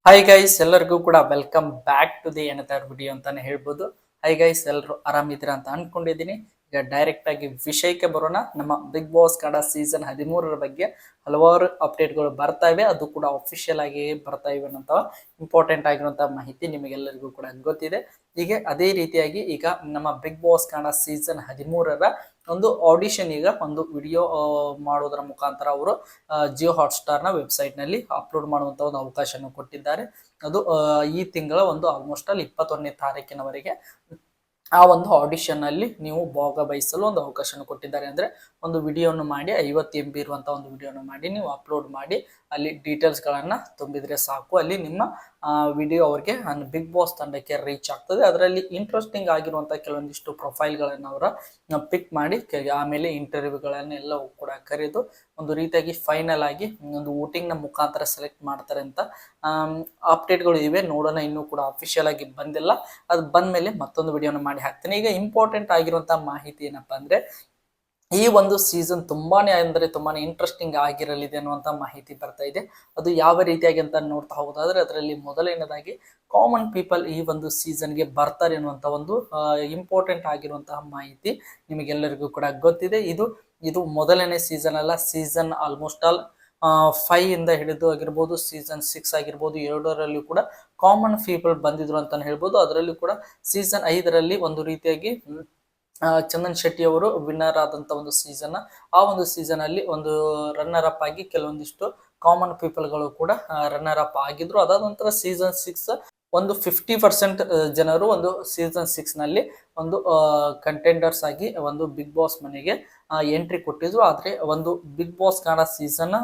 Hi guys, ಎಲ್ಲರಿಗೂ ಕೂಡ welcome back to the another video ಅಂತಾನೆ ಹೇಳ್ಬೋದು. ಹೈ ಗೈಸ್, ಎಲ್ಲರೂ ಆರಾಮಿದ್ದೀರಾ ಅಂತ ಅನ್ಕೊಂಡಿದ್ದೀನಿ. ಈಗ ಡೈರೆಕ್ಟ್ ಆಗಿ ವಿಷಯಕ್ಕೆ ಬರೋಣ. ನಮ್ಮ ಬಿಗ್ ಬಾಸ್ ಕನ್ನಡ ಸೀಸನ್ 13 ಬಗ್ಗೆ ಹಲವಾರು ಅಪ್ಡೇಟ್ಗಳು ಬರ್ತಾ ಇವೆ. ಅದು ಕೂಡ ಅಫಿಷಿಯಲ್ ಆಗಿ ಬರ್ತಾ ಇವೆ ಅನ್ನೋ ಇಂಪಾರ್ಟೆಂಟ್ ಆಗಿರುವಂತಹ ಮಾಹಿತಿ ನಿಮಗೆಲ್ಲರಿಗೂ ಕೂಡ ಗೊತ್ತಿದೆ. ಹೀಗೆ ಅದೇ ರೀತಿಯಾಗಿ ಈಗ ನಮ್ಮ ಬಿಗ್ ಬಾಸ್ ಕನ್ನಡ ಸೀಸನ್ 13 ಒಂದು ಆಡಿಷನ್ ಈಗ ಒಂದು ವಿಡಿಯೋ ಮಾಡೋದರ ಮುಖಾಂತರ ಅವರು ಜಿಯೋ ಹಾಟ್ಸ್ಟಾರ್ ನ ವೆಬ್ಸೈಟ್ ನಲ್ಲಿ ಅಪ್ಲೋಡ್ ಮಾಡುವಂತ ಒಂದು ಅವಕಾಶವನ್ನು ಕೊಟ್ಟಿದ್ದಾರೆ. ಅದು ಈ ತಿಂಗಳ ಒಂದು ಆಲ್ಮೋಸ್ಟ್ ಅಲ್ಲಿ 21ನೇ ತಾರೀಕಿನವರೆಗೆ ಆ ಒಂದು ಆಡಿಷನ್ ಅಲ್ಲಿ ನೀವು ಭಾಗವಹಿಸಲು ಒಂದು ಅವಕಾಶವನ್ನು ಕೊಟ್ಟಿದ್ದಾರೆ. ಅಂದ್ರೆ ಒಂದು ವಿಡಿಯೋನು ಮಾಡಿ 50 MB ಇರುವಂತಹ ಒಂದು ವಿಡಿಯೋನ ಮಾಡಿ ನೀವು ಅಪ್ಲೋಡ್ ಮಾಡಿ ಅಲ್ಲಿ ಡೀಟೇಲ್ಸ್ ಗಳನ್ನ ತುಂಬಿದ್ರೆ ಸಾಕು. ಅಲ್ಲಿ ನಿಮ್ಮ ವಿಡಿಯೋ ಅವ್ರಿಗೆ ಬಿಗ್ ಬಾಸ್ ತಂಡಕ್ಕೆ ರೀಚ್ ಆಗ್ತದೆ. ಅದರಲ್ಲಿ ಇಂಟ್ರೆಸ್ಟಿಂಗ್ ಆಗಿರುವಂತಹ ಕೆಲವೊಂದಿಷ್ಟು ಪ್ರೊಫೈಲ್ ಗಳನ್ನ ಅವರ ಪಿಕ್ ಮಾಡಿ ಆಮೇಲೆ ಇಂಟರ್ವ್ಯೂಗಳನ್ನೆಲ್ಲ ಕೂಡ ಕರೆದು ಒಂದು ರೀತಿಯಾಗಿ ಫೈನಲ್ ಆಗಿ ಒಂದು ವೋಟಿಂಗ್ ನ ಮುಖಾಂತರ ಸೆಲೆಕ್ಟ್ ಮಾಡ್ತಾರೆ ಅಂತ ಅಪ್ಡೇಟ್ಗಳು ಇವೆ. ನೋಡೋಣ, ಇನ್ನೂ ಕೂಡ ಅಫಿಷಿಯಲ್ ಆಗಿ ಬಂದಿಲ್ಲ. ಅದು ಬಂದ್ಮೇಲೆ ಮತ್ತೊಂದು ವಿಡಿಯೋನ ಮಾಡಿ ಹಾಕ್ತೇನೆ. ಈಗ ಇಂಪಾರ್ಟೆಂಟ್ ಆಗಿರುವಂತಹ ಮಾಹಿತಿ ಏನಪ್ಪಾ ಅಂದ್ರೆ, ಈ ಒಂದು ಸೀಸನ್ ತುಂಬಾನೇ ಇಂಟ್ರೆಸ್ಟಿಂಗ್ ಆಗಿರಲಿದೆ ಅನ್ನುವಂತ ಮಾಹಿತಿ ಬರ್ತಾ ಇದೆ. ಅದು ಯಾವ ರೀತಿಯಾಗಿ ಅಂತ ನೋಡ್ತಾ ಹೋಗೋದಾದ್ರೆ, ಅದರಲ್ಲಿ ಮೊದಲನೇದಾಗಿ ಕಾಮನ್ ಪೀಪಲ್ ಈ ಒಂದು ಸೀಸನ್ಗೆ ಬರ್ತಾರೆ ಅನ್ನುವಂತ ಒಂದು ಇಂಪಾರ್ಟೆಂಟ್ ಆಗಿರುವಂತಹ ಮಾಹಿತಿ ನಿಮಗೆಲ್ಲರಿಗೂ ಕೂಡ ಗೊತ್ತಿದೆ. ಇದು ಮೊದಲನೇ ಸೀಸನ್ ಅಲ್ಲ. ಸೀಸನ್ ಆಲ್ಮೋಸ್ಟ್ ಆಲ್ 5 ಇಂದ ಹಿಡಿದು ಆಗಿರ್ಬೋದು, ಸೀಸನ್ 6 ಆಗಿರ್ಬೋದು, 2ರಲ್ಲಿ ಕೂಡ ಕಾಮನ್ ಪೀಪಲ್ ಬಂದಿದ್ರು ಅಂತಾನೆ ಹೇಳ್ಬೋದು. ಅದರಲ್ಲಿ ಕೂಡ ಸೀಸನ್ 5ರಲ್ಲಿ ಒಂದು ರೀತಿಯಾಗಿ ಚಂದನ್ ಶೆಟ್ಟಿ ಅವರು ವಿನ್ನರ್ ಆದಂತ ಒಂದು ಸೀಸನ್, ಆ ಒಂದು ಸೀಸನ್ ಅಲ್ಲಿ ಒಂದು ರನ್ನರ್ ಅಪ್ ಆಗಿ ಕೆಲವೊಂದಿಷ್ಟು ಕಾಮನ್ ಪೀಪಲ್ ಗಳು ಕೂಡ ರನ್ನರ್ ಅಪ್ ಆಗಿದ್ರು. ಅದಾದ ನಂತರ ಸೀಸನ್ 6 ಒಂದು 50% ಜನರು ಒಂದು ಸೀಸನ್ 6 ನಲ್ಲಿ ಒಂದು ಕಂಟೆಂಡರ್ಸ್ ಆಗಿ ಒಂದು ಬಿಗ್ ಬಾಸ್ ಮನೆಗೆ ಎಂಟ್ರಿ ಕೊಟ್ಟಿದ್ರು. ಆದ್ರೆ ಒಂದು ಬಿಗ್ ಬಾಸ್ ಕನ್ನಡ ಸೀಸನ್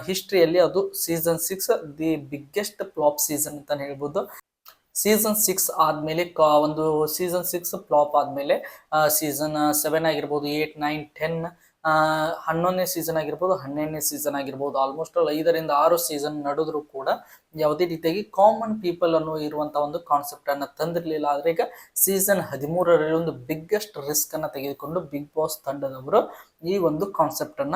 ಹಿಸ್ಟ್ರಿಯಲ್ಲಿ ಅದು season 6 the biggest flop season ಅಂತ ಹೇಳ್ಬೋದು. ಸೀಸನ್ 6 ಆದ್ಮೇಲೆ ಒಂದು ಸೀಸನ್ 6 ಫ್ಲಾಪ್ ಆದ್ಮೇಲೆ ಸೀಸನ್ 7 ಆಗಿರ್ಬೋದು, 8, 9, 10, 11ನೇ ಸೀಸನ್ ಆಗಿರ್ಬೋದು, 12ನೇ ಸೀಸನ್ ಆಗಿರ್ಬೋದು, ಆಲ್ಮೋಸ್ಟ್ 5ರಿಂದ 6 ಸೀಸನ್ ನಡೆದ್ರು ಕೂಡ ಯಾವುದೇ ರೀತಿಯಾಗಿ ಕಾಮನ್ ಪೀಪಲ್ ಅನ್ನೋ ಇರುವಂತಹ ಒಂದು ಕಾನ್ಸೆಪ್ಟ್ ಅನ್ನ ತಂದಿರಲಿಲ್ಲ. ಆದ್ರೆ ಈಗ ಸೀಸನ್ 13ರಲ್ಲಿ ಒಂದು ಬಿಗ್ಗೆಸ್ಟ್ ರಿಸ್ಕ್ ಅನ್ನ ತೆಗೆದುಕೊಂಡು ಬಿಗ್ ಬಾಸ್ ತಂಡದವರು ಈ ಒಂದು ಕಾನ್ಸೆಪ್ಟ್ ಅನ್ನ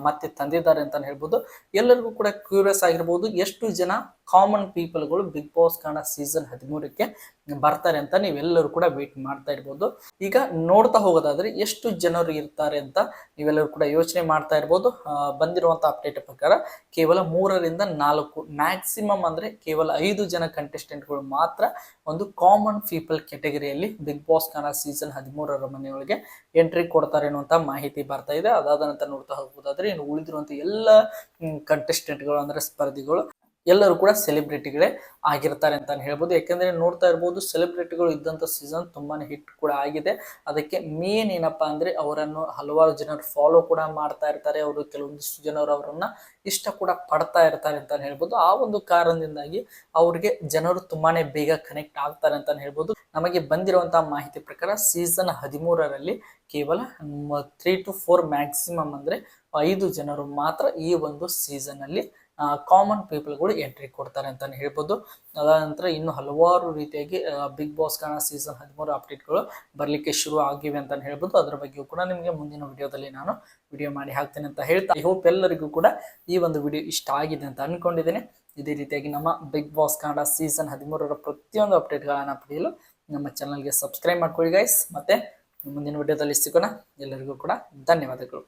ಮತ್ತೆ ತಂದಿದ್ದಾರೆ ಅಂತ ಹೇಳ್ಬೋದು. ಎಲ್ಲರಿಗೂ ಕೂಡ ಕ್ಯೂರಿಯಸ್ ಆಗಿರ್ಬೋದು, ಎಷ್ಟು ಜನ ಕಾಮನ್ ಪೀಪಲ್ಗಳು ಬಿಗ್ ಬಾಸ್ ಕನ್ನಡ ಸೀಸನ್ 13ಕ್ಕೆ ಬರ್ತಾರೆ ಅಂತ ನೀವೆಲ್ಲರೂ ಕೂಡ ವೇಟ್ ಮಾಡ್ತಾ ಇರ್ಬೋದು. ಈಗ ನೋಡ್ತಾ ಹೋಗೋದಾದ್ರೆ ಎಷ್ಟು ಜನರು ಇರ್ತಾರೆ ಅಂತ ನೀವೆಲ್ಲರೂ ಕೂಡ ಯೋಚನೆ ಮಾಡ್ತಾ ಇರ್ಬೋದು. ಬಂದಿರುವಂತಹ ಅಪ್ಡೇಟ್ ಪ್ರಕಾರ ಕೇವಲ 3ರಿಂದ 4, ಮ್ಯಾಕ್ಸಿಮಮ್ ಅಂದ್ರೆ ಕೇವಲ 5 ಜನ ಕಂಟೆಸ್ಟೆಂಟ್ಗಳು ಮಾತ್ರ ಒಂದು ಕಾಮನ್ ಪೀಪಲ್ ಕ್ಯಾಟಗರಿಯಲ್ಲಿ ಬಿಗ್ ಬಾಸ್ ಕನ್ನಡ ಸೀಸನ್ 13ರ ಮನೆಯೊಳಗೆ ಎಂಟ್ರಿ ಕೊಡ್ತಾರೆ ಅನ್ನುವಂತ ಮಾಹಿತಿ ಬರ್ತಾ ಇದೆ. ಅದಾದ ನಂತರ ನೋಡ್ತಾ ಹೋಗೋದಾದ್ರೆ ಇನ್ನು ಉಳಿದಿರುವಂತ ಎಲ್ಲ ಕಂಟೆಸ್ಟೆಂಟ್ಗಳು ಅಂದ್ರೆ ಸ್ಪರ್ಧಿಗಳು ಎಲ್ಲರೂ ಕೂಡ ಸೆಲೆಬ್ರಿಟಿಗಳೇ ಆಗಿರ್ತಾರೆ ಅಂತ ಹೇಳ್ಬೋದು. ಯಾಕಂದ್ರೆ ನೋಡ್ತಾ ಇರ್ಬೋದು, ಸೆಲೆಬ್ರಿಟಿಗಳು ಇದ್ದಂತ ಸೀಸನ್ ತುಂಬಾನೇ ಹಿಟ್ ಕೂಡ ಆಗಿದೆ. ಅದಕ್ಕೆ ಮೇನ್ ಏನಪ್ಪಾ ಅಂದ್ರೆ ಅವರನ್ನು ಹಲವಾರು ಜನರು ಫಾಲೋ ಕೂಡ ಮಾಡ್ತಾ ಇರ್ತಾರೆ. ಅವರು ಕೆಲವೊಂದಿಷ್ಟು ಜನರು ಅವರನ್ನ ಇಷ್ಟ ಕೂಡ ಪಡ್ತಾ ಇರ್ತಾರೆ ಅಂತ ಹೇಳ್ಬೋದು. ಆ ಒಂದು ಕಾರಣದಿಂದಾಗಿ ಅವ್ರಿಗೆ ಜನರು ತುಂಬಾನೇ ಬೇಗ ಕನೆಕ್ಟ್ ಆಗ್ತಾರೆ ಅಂತ ಹೇಳ್ಬೋದು. ನಮಗೆ ಬಂದಿರುವಂತಹ ಮಾಹಿತಿ ಪ್ರಕಾರ ಸೀಸನ್ 13ರಲ್ಲಿ ಕೇವಲ 3 to 4 ಮ್ಯಾಕ್ಸಿಮಮ್ ಅಂದ್ರೆ 5 ಜನರು ಮಾತ್ರ ಈ ಒಂದು ಸೀಸನ್ ಅಲ್ಲಿ ಕಾಮನ್ ಪೀಪಲ್ಗಳು ಎಂಟ್ರಿ ಕೊಡ್ತಾರೆ ಅಂತಾನೆ ಹೇಳ್ಬೋದು. ಅದಾದ ನಂತರ ಇನ್ನು ಹಲವಾರು ರೀತಿಯಾಗಿ ಬಿಗ್ ಬಾಸ್ ಕನ್ನಡ ಸೀಸನ್ 13 ಅಪ್ಡೇಟ್ಗಳು ಬರ್ಲಿಕ್ಕೆ ಶುರು ಆಗಿವೆ ಅಂತ ಹೇಳ್ಬೋದು. ಅದರ ಬಗ್ಗೆಯೂ ಕೂಡ ನಿಮಗೆ ಮುಂದಿನ ವಿಡಿಯೋದಲ್ಲಿ ನಾನು ವಿಡಿಯೋ ಮಾಡಿ ಹಾಕ್ತೇನೆ ಅಂತ ಹೇಳ್ತಾ, ಐ ಹೋಪ್ ಎಲ್ಲರಿಗೂ ಕೂಡ ಈ ಒಂದು ವಿಡಿಯೋ ಇಷ್ಟ ಆಗಿದೆ ಅಂತ ಅನ್ಕೊಂಡಿದ್ದೇನೆ. ಇದೇ ರೀತಿಯಾಗಿ ನಮ್ಮ ಬಿಗ್ ಬಾಸ್ ಕನ್ನಡ ಸೀಸನ್ 13ರ ಪ್ರತಿಯೊಂದು ಅಪ್ಡೇಟ್ಗಳನ್ನ ಪಡೆಯಲು ನಮ್ಮ ಚಾನಲ್ಗೆ ಸಬ್ಸ್ಕ್ರೈಬ್ ಮಾಡ್ಕೊಳ್ಳಿ ಗೈಸ್. ಮತ್ತೆ ಮುಂದಿನ ವಿಡಿಯೋದಲ್ಲಿ ಸಿಗೋಣ. ಎಲ್ಲರಿಗೂ ಕೂಡ ಧನ್ಯವಾದಗಳು.